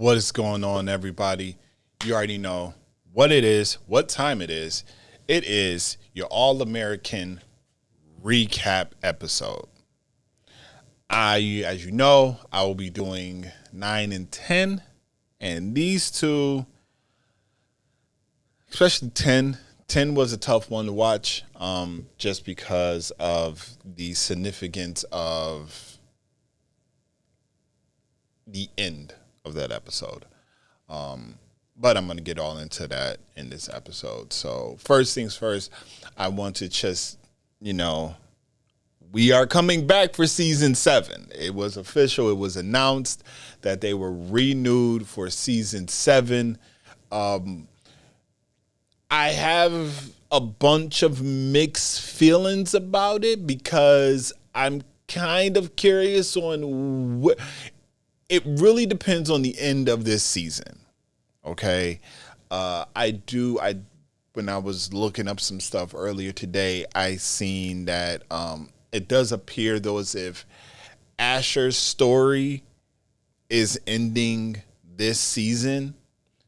What is going on, everybody? You already know what it is, what time it is. It is your All-American recap episode. As you know, I will be doing 9 and 10, and these two, especially 10. 10 was a tough one to watch, just because of the significance of the end of that episode. But I'm going to get all into that in this episode. So first things first, I want to just, we are coming back for season 7. It was official. It was announced that they were renewed for season 7. I have a bunch of mixed feelings about it because I'm kind of curious on what. It really depends on the end of this season. Okay. When I was looking up some stuff earlier today, I seen that it does appear though as if Asher's story is ending this season.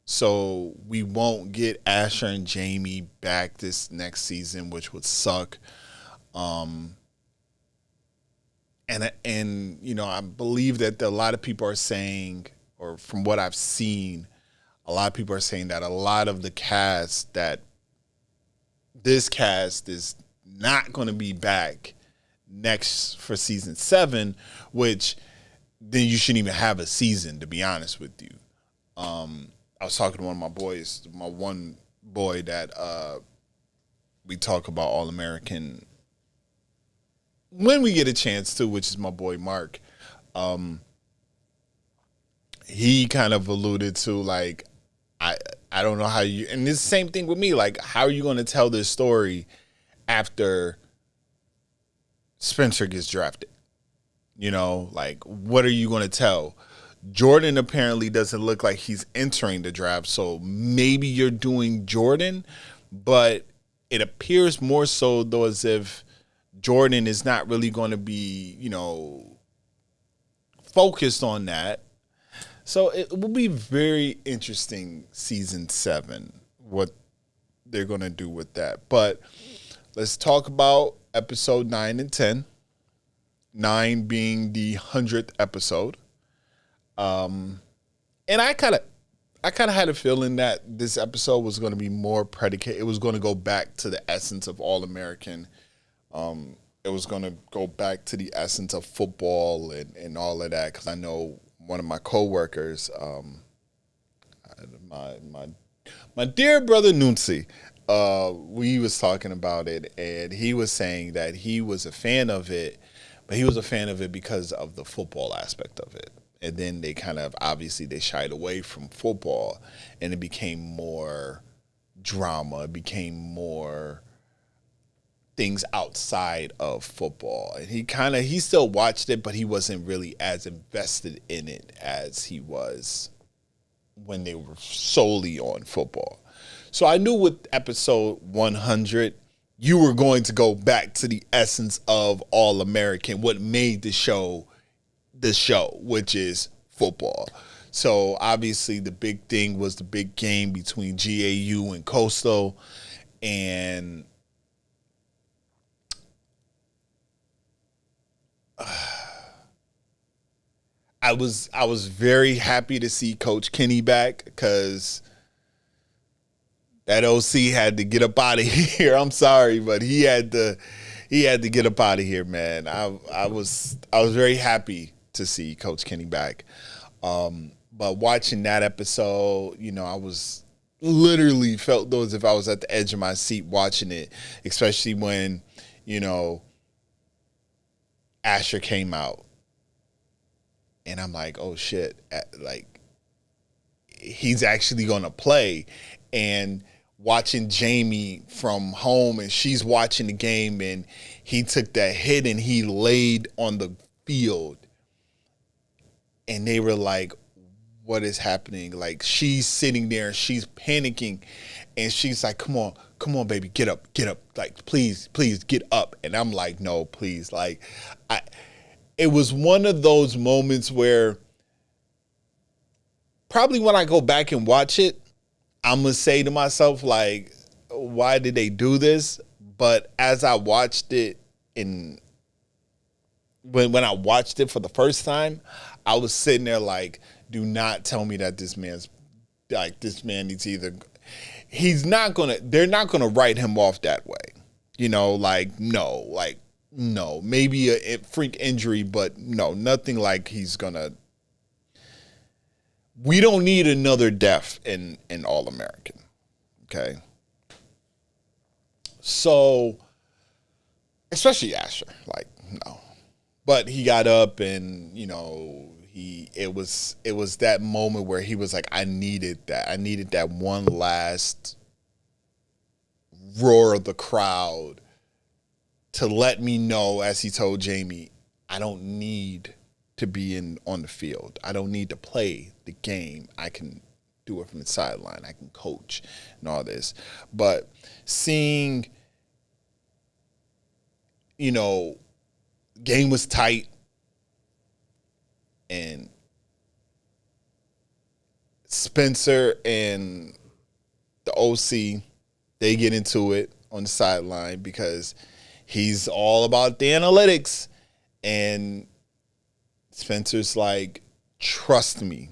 So we won't get Asher and Jamie back this next season, which would suck. And I believe that a lot of people are saying, or from what I've seen, a lot of people are saying that a lot of the cast, that this cast is not going to be back next for season 7, which then you shouldn't even have a season, to be honest with you. I was talking to one of my boys, my one boy that we talk about All-American when we get a chance to, which is my boy Mark. He kind of alluded to, like, I don't know how you, and it's the same thing with me, like, how are you going to tell this story after Spencer gets drafted? Like, what are you going to tell? Jordan apparently doesn't look like he's entering the draft, so maybe you're doing Jordan, but it appears more so though as if Jordan is not really going to be, focused on that. So it will be very interesting season 7, what they're going to do with that. But let's talk about episode 9 and 10. 9 being the 100th episode. And I kind of had a feeling that this episode was going to be more predicated. It was going to go back to the essence of All-American. It was going to go back to the essence of football and all of that, because I know one of my coworkers, my dear brother Nunzi, we was talking about it, and he was saying that he was a fan of it, but he was a fan of it because of the football aspect of it. And then they kind of, obviously, they shied away from football, and it became more drama. It became more things outside of football. And he still watched it, but he wasn't really as invested in it as he was when they were solely on football. So I knew with episode 100, you were going to go back to the essence of All-American, what made the show, which is football. So obviously the big thing was the big game between GAU and Coastal, and I was very happy to see Coach Kenny back, because that OC had to get up out of here. I'm sorry, but he had to get up out of here, man. I was very happy to see Coach Kenny back. But watching that episode, I was literally felt as if I was at the edge of my seat watching it, especially when, Asher came out. And I'm like, oh shit, like, he's actually going to play. And watching Jamie from home, and she's watching the game, and he took that hit and he laid on the field. And they were like, what is happening? Like, she's sitting there and she's panicking, and she's like, come on, baby, get up. Like, please, get up. And I'm like, no, please. Like, it was one of those moments where probably when I go back and watch it, I'm gonna say to myself like, why did they do this? But as I watched it in when I watched it for the first time, I was sitting there like, do not tell me that this man needs either. They're not gonna write him off that way. No, maybe a freak injury, but no, nothing like he's gonna. We don't need another death in All American. Okay. So, especially Asher, like, no. But he got up and, it was that moment where he was like, I needed that. I needed that one last roar of the crowd to let me know, as he told Jamie, I don't need to be on the field. I don't need to play the game. I can do it from the sideline. I can coach and all this. But seeing, game was tight and Spencer and the OC, they get into it on the sideline because he's all about the analytics. And Spencer's like, trust me.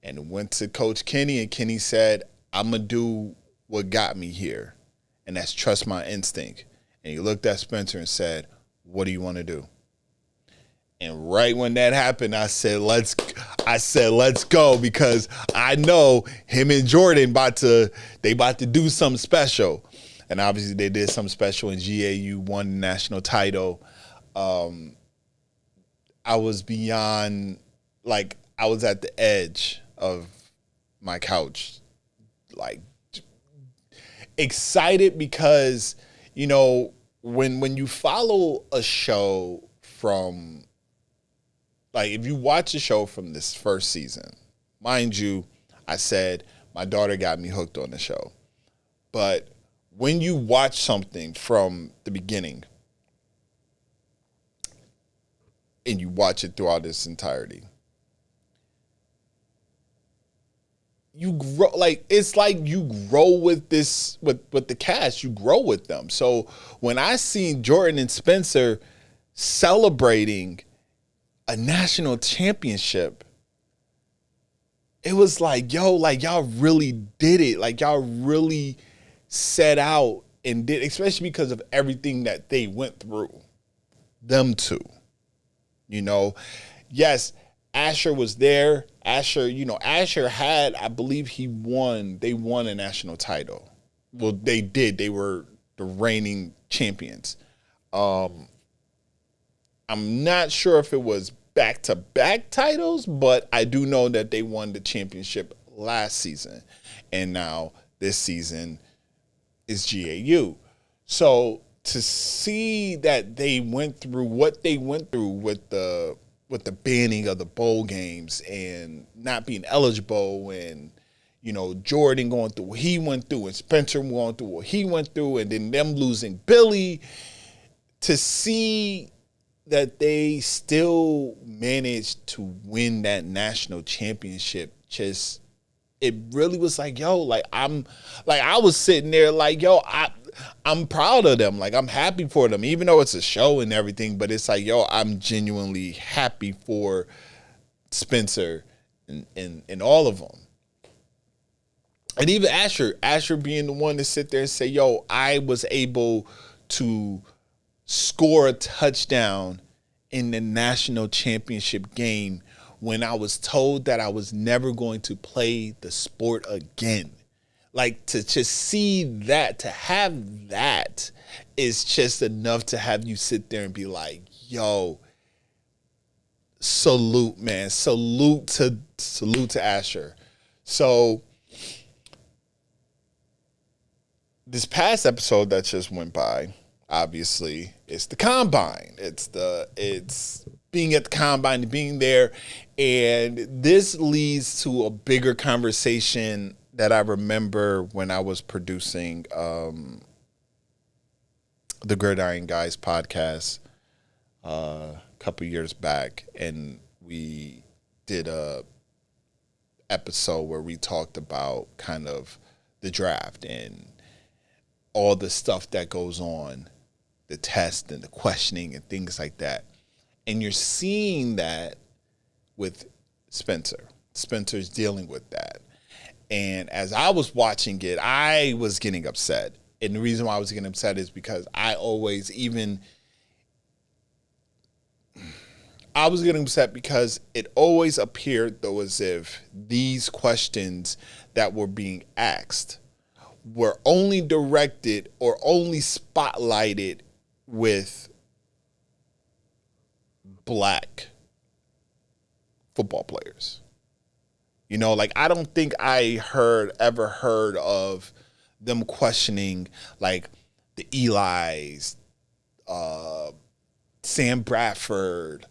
And went to Coach Kenny, and Kenny said, I'm going to do what got me here, and that's trust my instinct. And he looked at Spencer and said, what do you want to do? And right when that happened, I said, let's go, because I know him and Jordan about to do something special. And obviously they did something special, and GAU won the national title. I was beyond, like, I was at the edge of my couch, like, excited because, when you follow a show from, like, if you watch a show from this first season, mind you, I said my daughter got me hooked on the show. But when you watch something from the beginning and you watch it throughout its entirety, you grow, like, it's like you grow with this, with the cast, you grow with them. So when I seen Jordan and Spencer celebrating a national championship, it was like, yo, like, y'all really did it. Like, y'all really set out and did, especially because of everything that they went through, them two. Yes, Asher was there. Asher had, I believe they won a national title. Well, they did. They were the reigning champions. I'm not sure if it was back-to-back titles, but I do know that they won the championship last season. And now this season is GAU. So to see that they went through what they went through with the banning of the bowl games and not being eligible, and Jordan going through what he went through, and Spencer going through what he went through, and then them losing Billy, to see that they still managed to win that national championship, just, it really was like, yo, like, I was sitting there like, yo, I'm proud of them. Like, I'm happy for them, even though it's a show and everything, but it's like, yo, I'm genuinely happy for Spencer and all of them. And even Asher being the one to sit there and say, yo, I was able to score a touchdown in the national championship game when I was told that I was never going to play the sport again. Like, to just see that, to have that, is just enough to have you sit there and be like, yo, salute, man. Salute to Asher. So this past episode that just went by, obviously, it's the combine. It's being at the combine, being there. And this leads to a bigger conversation that I remember when I was producing the Gridiron Guys podcast a couple years back. And we did a episode where we talked about kind of the draft and all the stuff that goes on, the test and the questioning and things like that. And you're seeing that with Spencer. Spencer's dealing with that. And as I was watching it, I was getting upset. And the reason why I was getting upset is because I was getting upset because it always appeared though as if these questions that were being asked were only directed or only spotlighted with black football players. You know, like I don't think I ever heard of them questioning like the Eli's, Sam Bradford,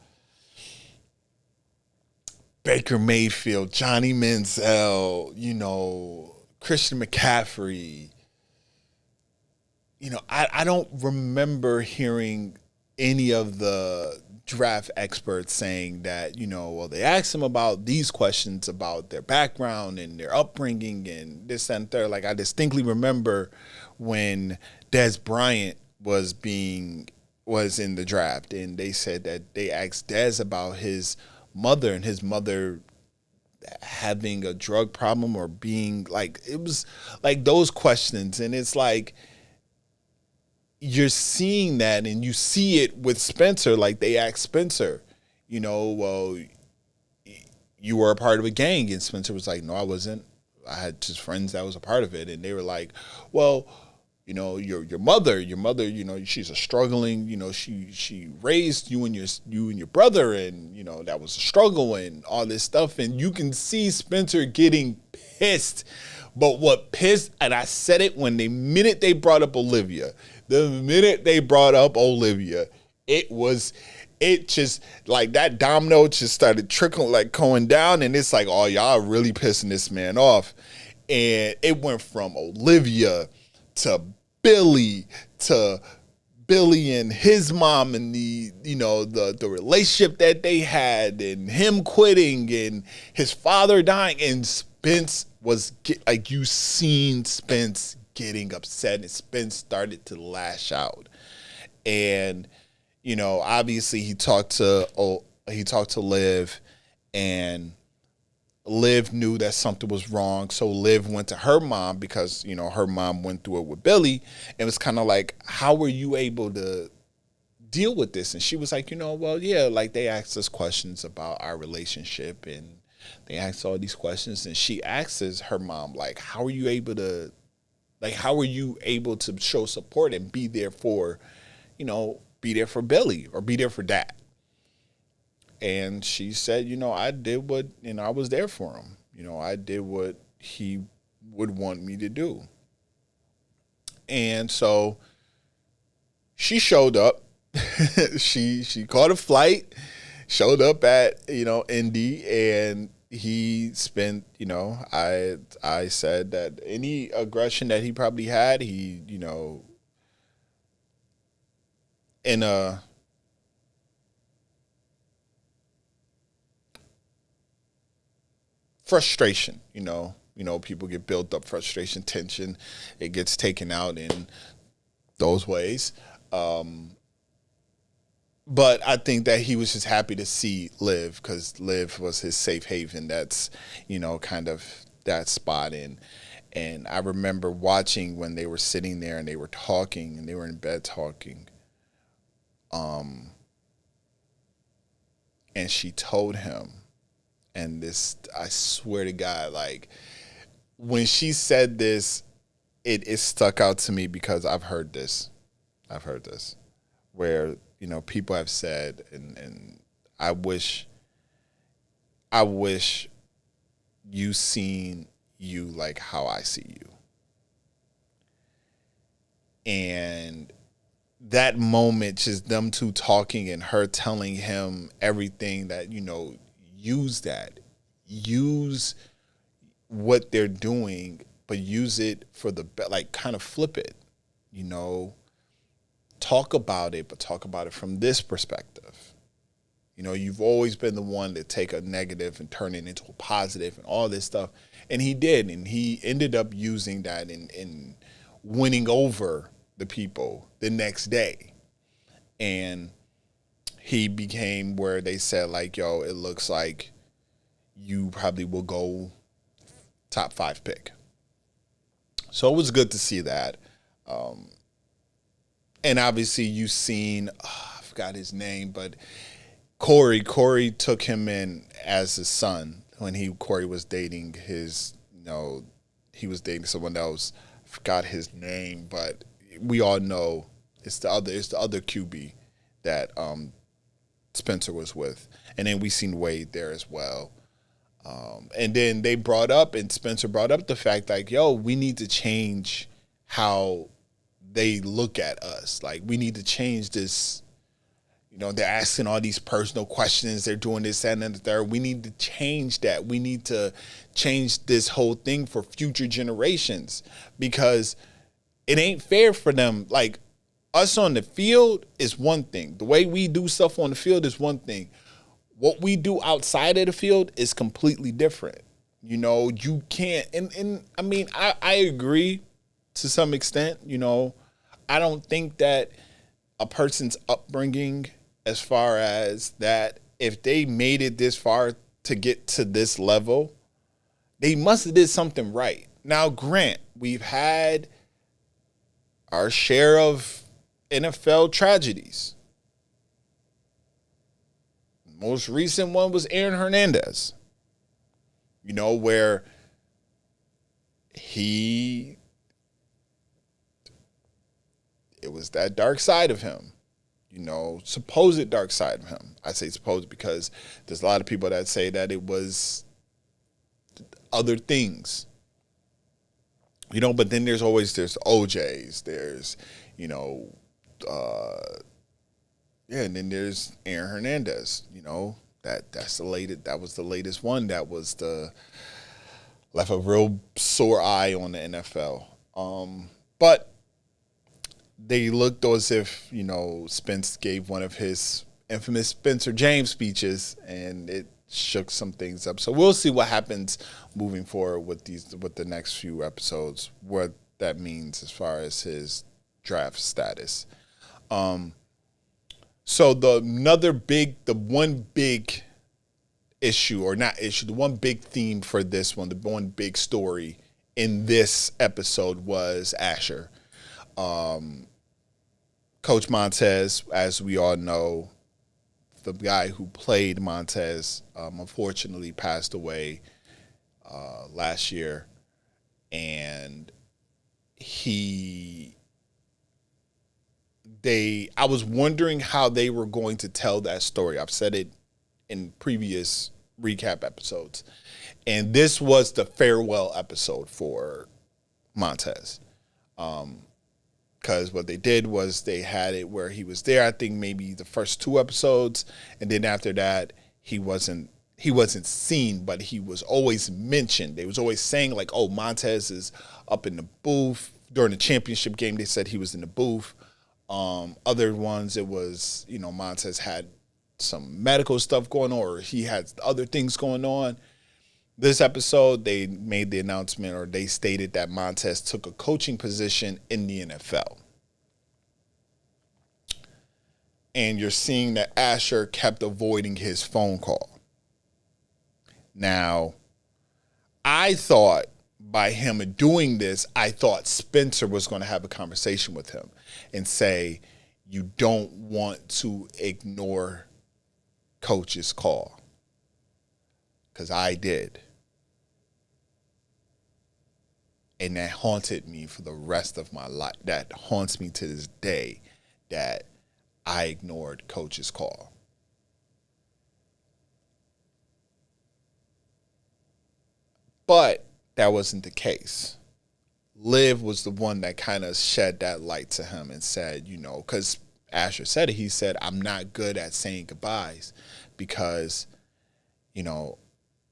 Baker Mayfield, Johnny Manziel, you know, Christian McCaffrey. You know, I don't remember hearing any of the draft experts saying that, you know, well, they asked them about these questions about their background and their upbringing and this and that. Like I distinctly remember when Des Bryant was in the draft and they said that they asked Des about his mother and his mother having a drug problem or being like, it was like those questions. And it's like, you're seeing that and you see it with Spencer. Like they asked Spencer, you know, well, you were a part of a gang. And Spencer was like, no, I wasn't. I had just friends that was a part of it. And they were like, well, you know, your mother, you know, she's a struggling, you know, she raised you and your brother, and you know that was a struggle and all this stuff, and you can see Spencer getting pissed. But what pissed, and I said it when the minute they brought up Olivia, it just like that domino just started trickling, like going down, and it's like, oh, y'all really pissing this man off, and it went from Olivia to Billy and his mom and the relationship that they had and him quitting and his father dying, and Spence was like, you seen Spence getting upset, and Spence started to lash out. And you know, obviously he talked to Liv, and Liv knew that something was wrong. So Liv went to her mom because, you know, her mom went through it with Billy. And it was kind of like, how were you able to deal with this? And she was like, you know, well, yeah, like they asked us questions about our relationship and they asked all these questions. And she asks her mom, like, how are you able to show support and be there for Billy or be there for Dad? And she said, you know, I did what, you know, I was there for him. You know, I did what he would want me to do. And so she showed up. she caught a flight, showed up at, you know, Indy, and he spent, you know, I said that any aggression that he probably had, he, you know, in a frustration, you know, people get built up frustration, tension, it gets taken out in those ways. But I think that he was just happy to see Liv because Liv was his safe haven. That's, you know, kind of that spot in. And I remember watching when they were sitting there and they were talking and they were in bed talking. And she told him, and this, I swear to God, like when she said this, it stuck out to me because I've heard this where, you know, people have said, and I wish you seen you like how I see you. And that moment, just them two talking and her telling him everything that, you know, use what they're doing, but use it for the like kind of flip it, you know, talk about it, but talk about it from this perspective, You know, you've always been the one to take a negative and turn it into a positive and all this stuff. And he did. And he ended up using that in winning over the people the next day. And he became where they said, like, yo, it looks like you probably will go top 5 pick. So it was good to see that. And obviously you've seen, I forgot his name, but Corey took him in as his son when Corey was dating his, he was dating someone else. I forgot his name, but we all know it's the other QB that Spencer was with. And then we seen Wade there as well. And then Spencer brought up the fact, like, yo, we need to change how they look at us. Like, we need to change this. They're asking all these personal questions. They're doing this, that, and the third. We need to change that. We need to change this whole thing for future generations, because it ain't fair for them. Like, us on the field is one thing. The way we do stuff on the field is one thing. What we do outside of the field is completely different. You can't, and I mean, I agree to some extent. I don't think that a person's upbringing, as far as that, if they made it this far to get to this level, they must have did something right. Now, grant, we've had our share of NFL tragedies. The most recent one was Aaron Hernandez, where it was that dark side of him. Supposed dark side of him. I say supposed because there's a lot of people that say that it was other things. But then there's OJs, there's, and then there's Aaron Hernandez, that's the latest, that was the latest one that was left a real sore eye on the NFL. But they looked as if, Spence gave one of his infamous Spencer James speeches, and it shook some things up. So we'll see what happens moving forward with the next few episodes, what that means as far as his draft status. So the one big issue, or not issue, the one big theme for this one, the one big story in this episode was Asher. Coach Montez, as we all know, the guy who played Montez, unfortunately passed away last year. And I was wondering how they were going to tell that story. I've said it in previous recap episodes. And this was the farewell episode for Montez. Because what they did was they had it where he was there, I think maybe the first 2 episodes, and then after that he wasn't seen, but he was always mentioned. They was always saying, like, oh, Montez is up in the booth. During the championship game, they said he was in the booth. Other ones, it was, Montez had some medical stuff going on, or he had other things going on. This episode, they made the announcement, or they stated that Montez took a coaching position in the NFL. And you're seeing that Asher kept avoiding his phone call. Now, I thought by him doing this, I thought Spencer was going to have a conversation with him and say, you don't want to ignore Coach's call. Because I did. And that haunted me for the rest of my life. That haunts me to this day, that I ignored Coach's call. But that wasn't the case. Liv was the one that kind of shed that light to him and said, because Asher said it, he said, I'm not good at saying goodbyes because,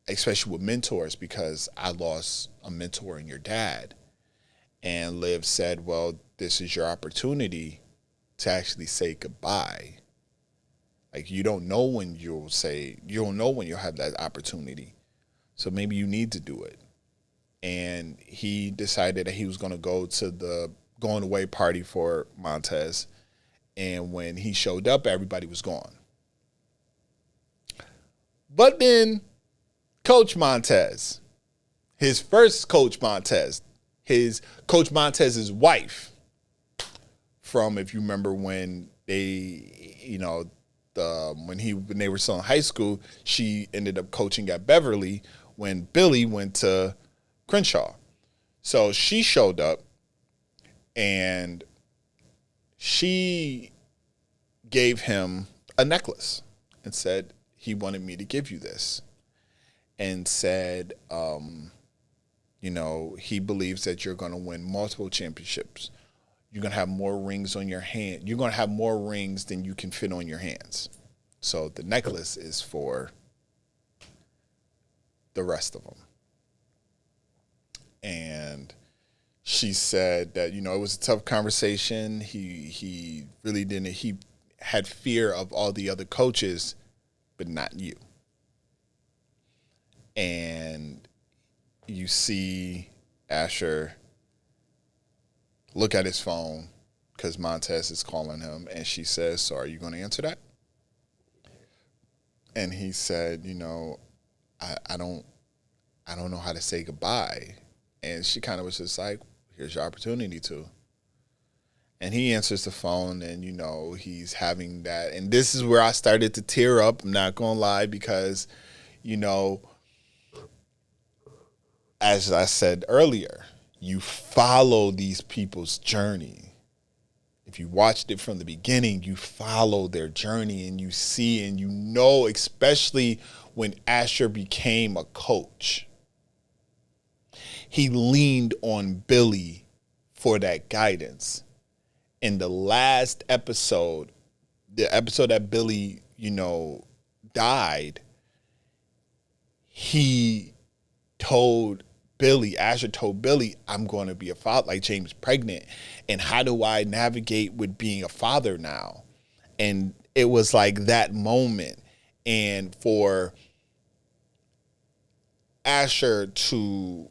especially with mentors, because I lost a mentor in your dad. And Liv said, well, this is your opportunity to actually say goodbye. Like, you don't know when you'll have that opportunity. So maybe you need to do it. And he decided that he was going to go to the going away party for Montez. And when he showed up, everybody was gone. But then Coach Montez, his first Coach Montez, his Coach Montez's wife, from, if you remember when they, when they were still in high school, she ended up coaching at Beverly when Billy went to Crenshaw. So she showed up and she gave him a necklace and said, he wanted me to give you this, and said, he believes that you're going to win multiple championships. You're going to have more rings on your hand. You're going to have more rings than you can fit on your hands. So the necklace is for the rest of them. And she said that, it was a tough conversation. He really didn't. He had fear of all the other coaches, but not you. And you see Asher look at his phone because Montez is calling him, and she says, so are you going to answer that? And he said, I don't know how to say goodbye. And she kind of was just like, here's your opportunity to. And he answers the phone, and, he's having that. And this is where I started to tear up, I'm not going to lie, because, as I said earlier, you follow these people's journey. If you watched it from the beginning, you follow their journey, and you see and especially when Asher became a coach, he leaned on Billy for that guidance. In the last episode, the episode that Billy, died, Asher told Billy, I'm going to be a father, like James pregnant. And how do I navigate with being a father now? And it was like that moment. And for Asher to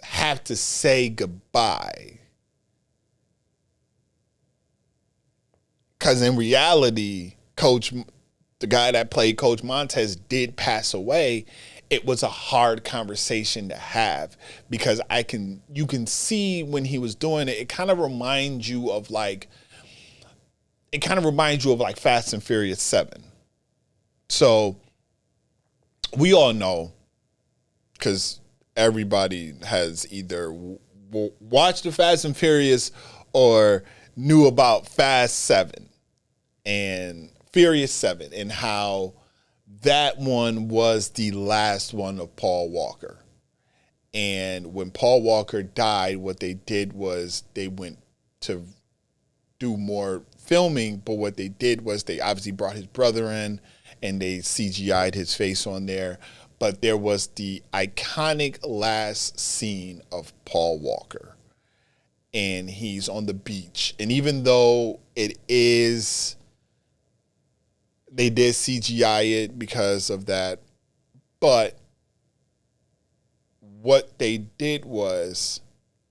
have to say goodbye, because in reality, the guy that played Coach Montez did pass away. It was a hard conversation to have, because you can see when he was doing it, it kind of reminds you of like Fast and Furious 7. So we all know, because everybody has either watched the Fast and Furious or knew about Fast 7 and Furious 7, and how that one was the last one of Paul Walker. And when Paul Walker died, what they did was they went to do more filming, but what they did was they obviously brought his brother in and they CGI'd his face on there. But there was the iconic last scene of Paul Walker, and he's on the beach. And even though they did CGI it because of that, but what they did was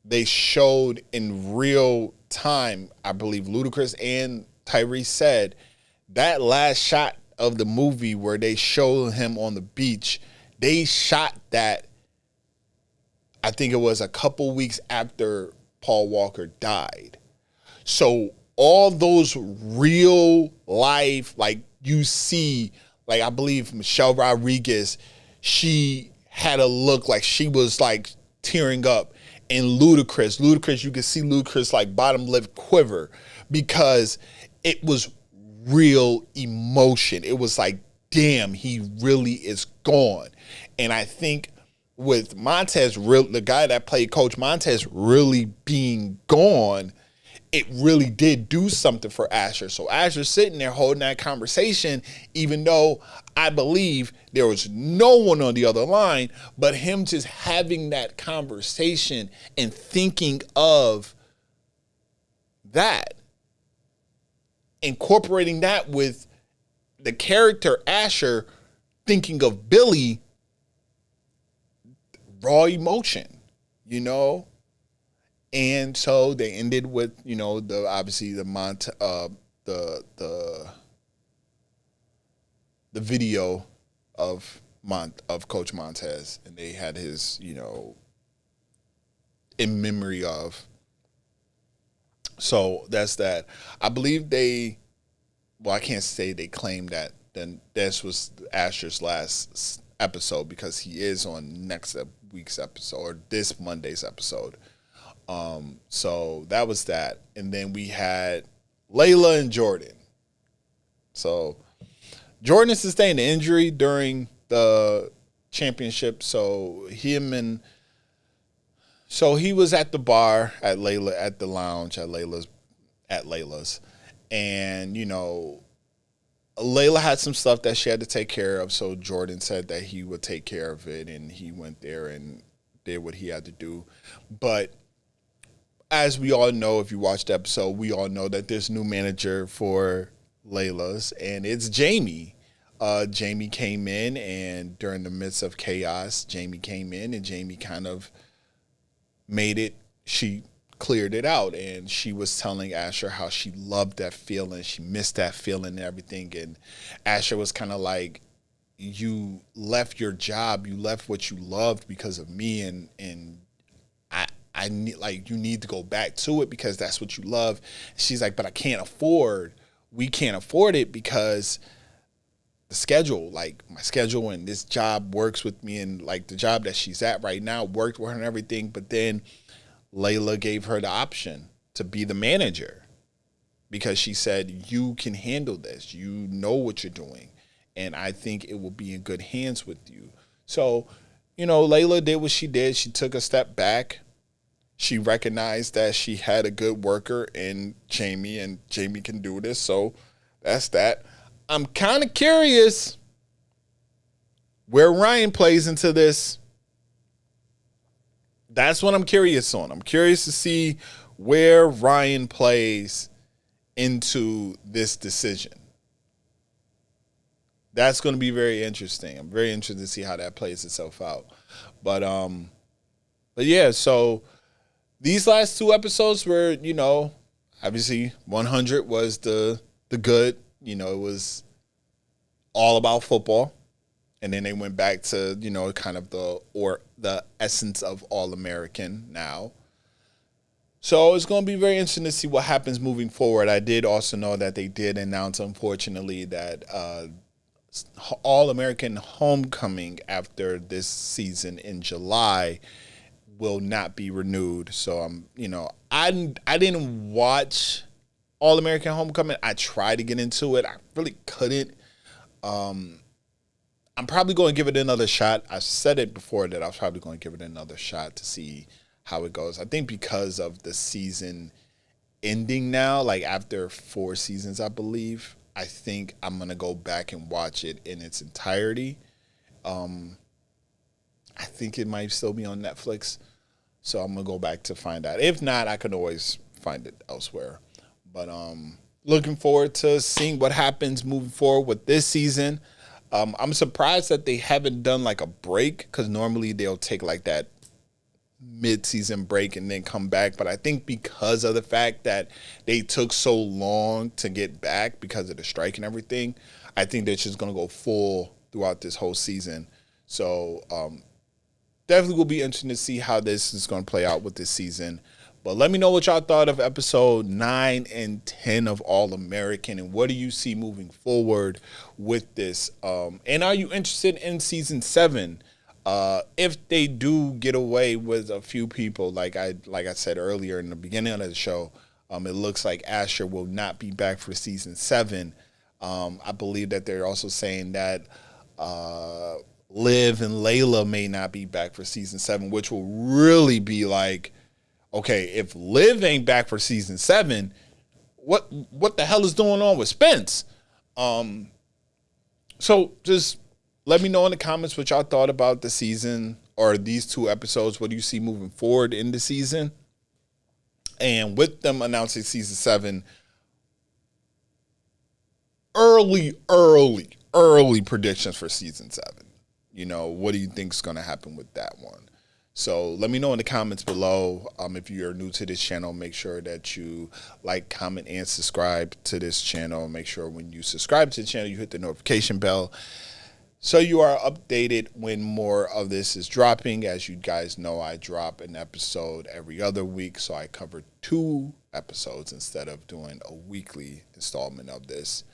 they showed in real time, I believe Ludacris and Tyrese said, that last shot of the movie where they show him on the beach, they shot that, I think it was a couple weeks after Paul Walker died. So all those real life, like you see, like I believe Michelle Rodriguez, she had a look like she was like tearing up. And Ludacris, you could see Ludacris like bottom lip quiver, because it was real emotion. It was like, damn, he really is gone. And I think with Montez, the guy that played Coach Montez really being gone, it really did do something for Asher. So Asher's sitting there holding that conversation, even though I believe there was no one on the other line, but him just having that conversation and thinking of that. incorporating that with the character Asher thinking of Billy, raw emotion, you know? And so they ended with, you know, the obviously the video of Coach Montez, and they had his, you know, in memory of. So that's that. I believe I can't say they claimed that then this was Asher's last episode, because he is on next week's episode, or this Monday's episode. So that was that. And then we had Layla and Jordan. So Jordan sustained an injury during the championship. So he was at the bar at the lounge at Layla's. And, you know, Layla had some stuff that she had to take care of. So Jordan said that he would take care of it, and he went there and did what he had to do. But as we all know, if you watched the episode, we all know that there's a new manager for Layla's, and it's Jamie. Jamie came in, and during the midst of chaos, Jamie came in, and Jamie kind of she cleared it out, and she was telling Asher how she loved that feeling, she missed that feeling and everything. And Asher was kind of like, you left your job, you left what you loved because of me, and I need, like, you need to go back to it because that's what you love. She's like, but we can't afford it because the schedule, like my schedule and this job works with me, and like the job that she's at right now worked with her and everything. But then Layla gave her the option to be the manager because she said, you can handle this. You know what you're doing, and I think it will be in good hands with you. So, you know, Layla did what she did. She took a step back. She recognized that she had a good worker in Jamie, and Jamie can do this. So that's that. I'm kind of curious where Ryan plays into this. That's what I'm curious on. I'm curious to see where Ryan plays into this decision. That's going to be very interesting. I'm very interested to see how that plays itself out. But yeah, so these last two episodes were, you know, obviously 100 was the good, you know, it was all about football. And then they went back to, you know, kind of the essence of All-American now. So it's going to be very interesting to see what happens moving forward. I did also know that they did announce, unfortunately, that All-American Homecoming after this season in July will not be renewed. So I didn't watch All-American Homecoming. I tried to get into it. I really couldn't. I'm probably going to give it another shot. I said it before that I was probably going to give it another shot to see how it goes. I think because of the season ending now, like after 4 seasons, I believe, I think I'm going to go back and watch it in its entirety. I think it might still be on Netflix, so I'm going to go back to find out. If not, I could always find it elsewhere. But looking forward to seeing what happens moving forward with this season. I'm surprised that they haven't done like a break, because normally they'll take like that mid-season break and then come back. But I think because of the fact that they took so long to get back because of the strike and everything, I think they're just going to go full throughout this whole season. So definitely will be interesting to see how this is going to play out with this season. But let me know what y'all thought of episode 9 and 10 of All-American, and what do you see moving forward with this? And are you interested in season 7? If they do get away with a few people, like I said earlier in the beginning of the show, it looks like Asher will not be back for season 7. I believe that they're also saying that Liv and Layla may not be back for season 7, which will really be like, okay, if Liv ain't back for season 7, what the hell is going on with Spence? So just let me know in the comments what y'all thought about the season or these 2 episodes. What do you see moving forward in the season? And with them announcing season 7, early predictions for season 7. You know, what do you think is going to happen with that one? So let me know in the comments below. If you're new to this channel, make sure that you like, comment, and subscribe to this channel. Make sure when you subscribe to the channel, you hit the notification bell so you are updated when more of this is dropping. As you guys know, I drop an episode every other week, so I cover 2 episodes instead of doing a weekly installment of this.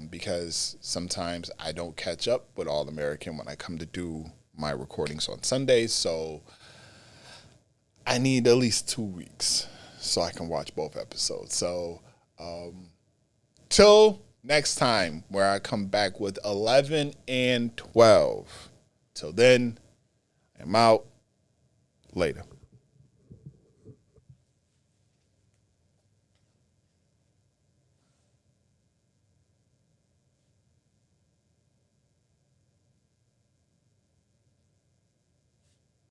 Because sometimes I don't catch up with All American when I come to do my recordings on Sundays, so I need at least 2 weeks so I can watch both episodes. So till next time, where I come back with 11 and 12. Till then, I'm out. Later.